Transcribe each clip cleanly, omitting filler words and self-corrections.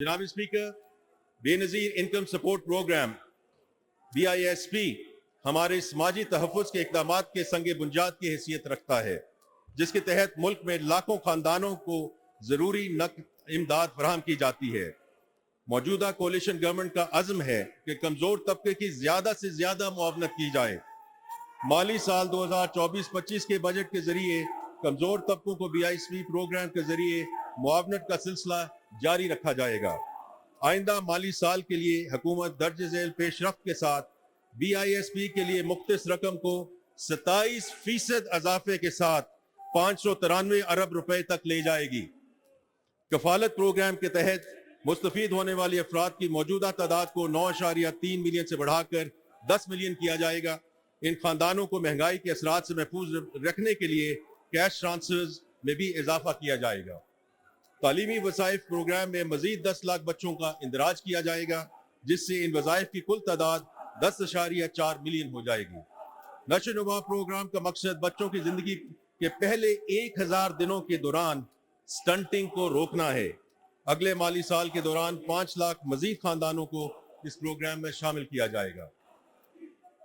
जनाब speaker, Benazir income support programme BISP हमारे समाजी तहफ़्फ़ुज़ के इक़दामात के संग बुनियाद की हैसियत रखता है, जिसके तहत मुल्क में लाखों ख़ानदानों को ज़रूरी नक़द इमदाद फराहम की जाती है। मौजूदा कोलिशन गवर्नमेंट का अज़्म है कि कमज़ोर तबके की ज़्यादा से ज़्यादा मुआवनत की जाए। माली साल 2024-25 के बजट के ज़रिए कमज़ोर तबकों को BISP प्रोग्राम के ज़रिए मुआवनत का सिलसिला जारी रखा जाएगा। आइंदा माली साल के लिए हुकूमत दर्ज झेल पेशरफ्त के साथ BISP के लिए मुख्तस रकम को 27% अजाफे के साथ 593 अरब रुपए तक ले जाएगी। कफालत प्रोग्राम के तहत मुस्तफीद होने वाली अफराद की मौजूदा तादाद को 9.3 मिलियन से बढ़ाकर 10 मिलियन किया जाएगा। इन खानदानों को महंगाई के असरात से महफूज रखने के लिए कैश ट्रांसफर्स में भी इजाफा किया जाएगा। तालीमी वसाइफ प्रोग्राम में मजीद 10 लाख बच्चों का इंदराज किया जाएगा, जिससे इन वज़ाइफ की कुल तादाद 10.4 मिलियन हो जाएगी। नशो नुमा प्रोग्राम का मकसद बच्चों की जिंदगी के पहले 1000 दिनों के दौरान स्टंटिंग को रोकना है। अगले माली साल के दौरान 5 लाख मजीद खानदानों को इस प्रोग्राम में शामिल किया जाएगा।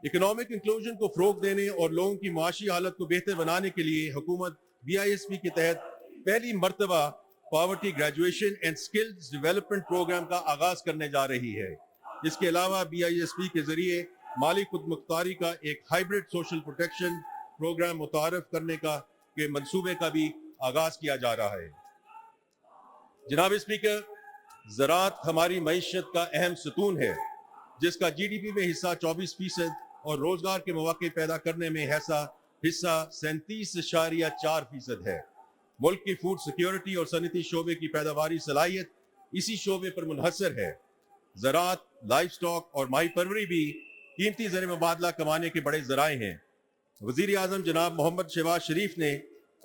इकोनॉमिक इंक्लूजन को फ़रोग देने और लोगों की माशी हालत को बेहतर बनाने के लिए हुकूमत BISP के तहत पहली मरतबा poverty graduation and skills development programme का आगाज करने जा रही है। इसके अलावा BISP के जरिए माली खुदमुख्तारी का एक हाइब्रिड सोशल प्रोटेक्शन प्रोग्राम मुतारफ करने के मंसूबे का भी आगाज किया जा रहा है। जनाब स्पीकर, ज़राअत हमारी मईशत का अहम सतून है, जिसका GDP में हिस्सा 24% और रोजगार के मौके पैदा करने में हिस्सा 37.4% है। मुल्क की फूड सिक्योरिटी और सनती शोबे की पैदावारी सलाहियत इसी शोबे पर मुनहसर है। ज़राअत, लाइफ स्टॉक और माही परवरी भी कीमती ज़र मुबादला कमाने के बड़े ज़राए हैं। वज़ीर आज़म जनाब मोहम्मद शहबाज शरीफ ने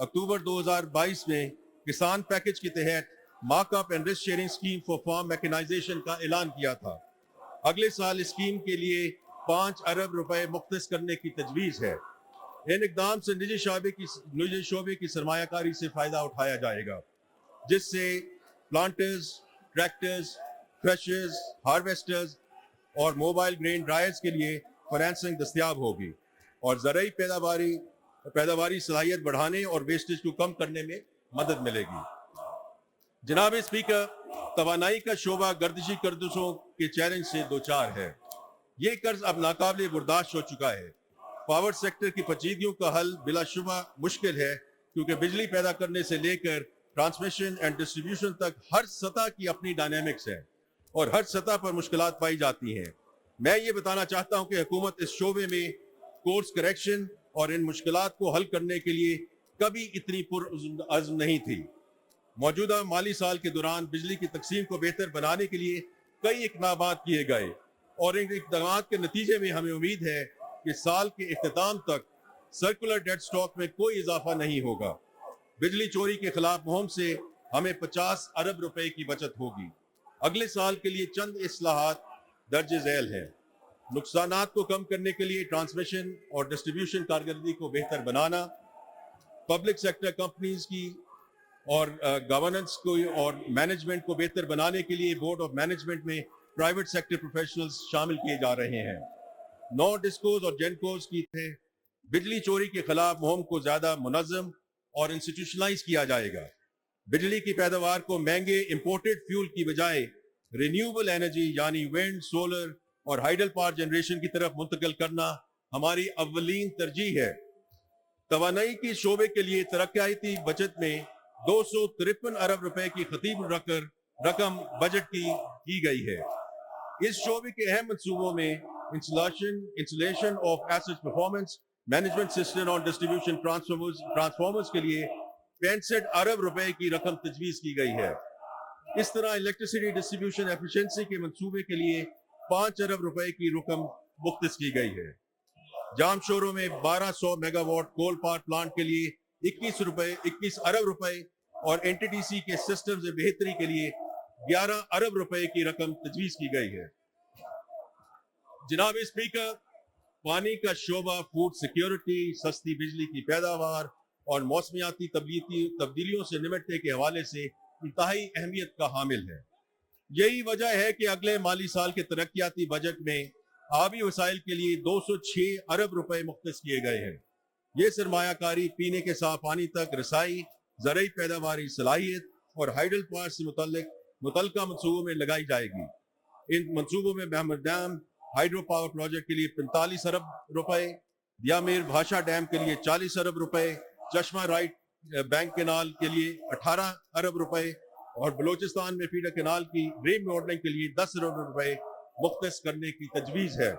अक्टूबर 2022 में किसान पैकेज के तहत markup and risk sharing scheme for farm mechanisation का ऐलान किया था। अगले साल इस स्कीम के लिए 5 अरब रुपए मुख्तस करने की तजवीज़ है। इन इक़दाम से निजी शोबे की सरमायाकारी से फ़ायदा उठाया जाएगा, जिससे प्लांटर्स, ट्रैक्टर्स, क्रशर्स, हार्वेस्टर्स और मोबाइल ग्रेन ड्रायर्स के लिए फाइनेंसिंग दस्तयाब होगी और ज़रूरी पैदावारी सलाहियत बढ़ाने और वेस्टेज को कम करने में मदद मिलेगी। जनाब स्पीकर, तवानाई का शोबा गर्दिशी कर्जों के चैलेंज से दो चार है। ये कर्ज अब नाकाबिल बर्दाश्त हो चुका है। पावर सेक्टर की पेचीदगियों का हल बिलाशुबा मुश्किल है, क्योंकि बिजली पैदा करने से लेकर ट्रांसमिशन एंड डिस्ट्रीब्यूशन तक हर सतह की अपनी डायनेमिक्स है और हर सतह पर मुश्किलात पाई जाती हैं। मैं ये बताना चाहता हूँ कि हुकूमत इस शोबे में कोर्स करेक्शन और इन मुश्किलात को हल करने के लिए कभी इतनी पुरअज़्म नहीं थी। मौजूदा माली साल के दौरान बिजली की तकसीम को बेहतर बनाने के लिए कई इक़दाम किए गए और इन इक़दाम के नतीजे में हमें उम्मीद है कि साल के इख्तिताम तक सर्कुलर डेट स्टॉक में कोई इजाफा नहीं होगा। बिजली चोरी के खिलाफ मुहिम से हमें 50 अरब रुपए की बचत होगी। अगले साल के लिए चंद इस्लाहात दर्ज झेल हैं। नुकसानात को कम करने के लिए ट्रांसमिशन और डिस्ट्रीब्यूशन कारकर्दगी को बेहतर बनाना, पब्लिक सेक्टर कंपनीज की और गवर्नेंस को और मैनेजमेंट को बेहतर बनाने के लिए बोर्ड ऑफ मैनेजमेंट में प्राइवेट सेक्टर प्रोफेशनल्स शामिल किए जा रहे हैं। 9 डिस्कोज और जेनकोज की थे बिजली चोरी के खिलाफ मुहिम को ज्यादा मुनज़्ज़म और इंस्टीट्यूशनलाइज किया जाएगा। बिजली की पैदावार को महंगे इंपोर्टेड फ्यूल की बजाय रिन्यूएबल एनर्जी यानी विंड, सोलर और हाइडल पावर जनरेशन की तरफ मुंतकिल करना हमारी अव्वलीन तरजीह है। तवानाई के शोबे के लिए तरक्याती बजट में 253 अरब रुपए की खतीब रकम बजट की गई है। इस शोबे के अहम मंसूबों में installation of asset performance management system और डिस्ट्रीब्यूशन ट्रांसफॉर्मर्स के लिए 65 अरब रुपए की रकम तजवीज़ की गई है। इस तरह इलेक्ट्रिसिटी डिस्ट्रीब्यूशन एफिशिएंसी के मंसूबे के लिए 5 अरब रुपए की रकम मुख्तस की गई है। जामशोरों में 1200 मेगावाट कोल पावर प्लांट के लिए 21 अरब रुपए और NTTC के सिस्टम से बेहतरी के लिए 11 अरब रुपए की रकम तजवीज़ की गई है। जनाब स्पीकर, पानी का शोबा फूड सिक्योरिटी, सस्ती बिजली की पैदावार और मौसमियाती तब्दीलियों से निपटने के हवाले से इंतहाई अहमियत का हामिल है। यही वजह है कि अगले माली साल के तरक्याती बजट में आबी वसाइल के लिए 206 अरब रुपए मुख्तस किए गए हैं। ये सरमायाकारी पीने के साफ पानी तक रसाई, ज़रूरी पैदावारी सलाहियत और हाइडल पावर से मुतल्लिका मंसूबों में लगाई जाएगी। इन मंसूबों में Mohmand dam hydro power project के लिए 45 अरब रुपए, दियामेर भाषा डैम के लिए 40 अरब रुपए, चश्मा राइट बैंक केनाल के लिए 18 अरब रुपए और बलूचिस्तान में फीडर केनाल की री मॉडलिंग के लिए 10 अरब रुपए मुख्तस करने की तजवीज़ है।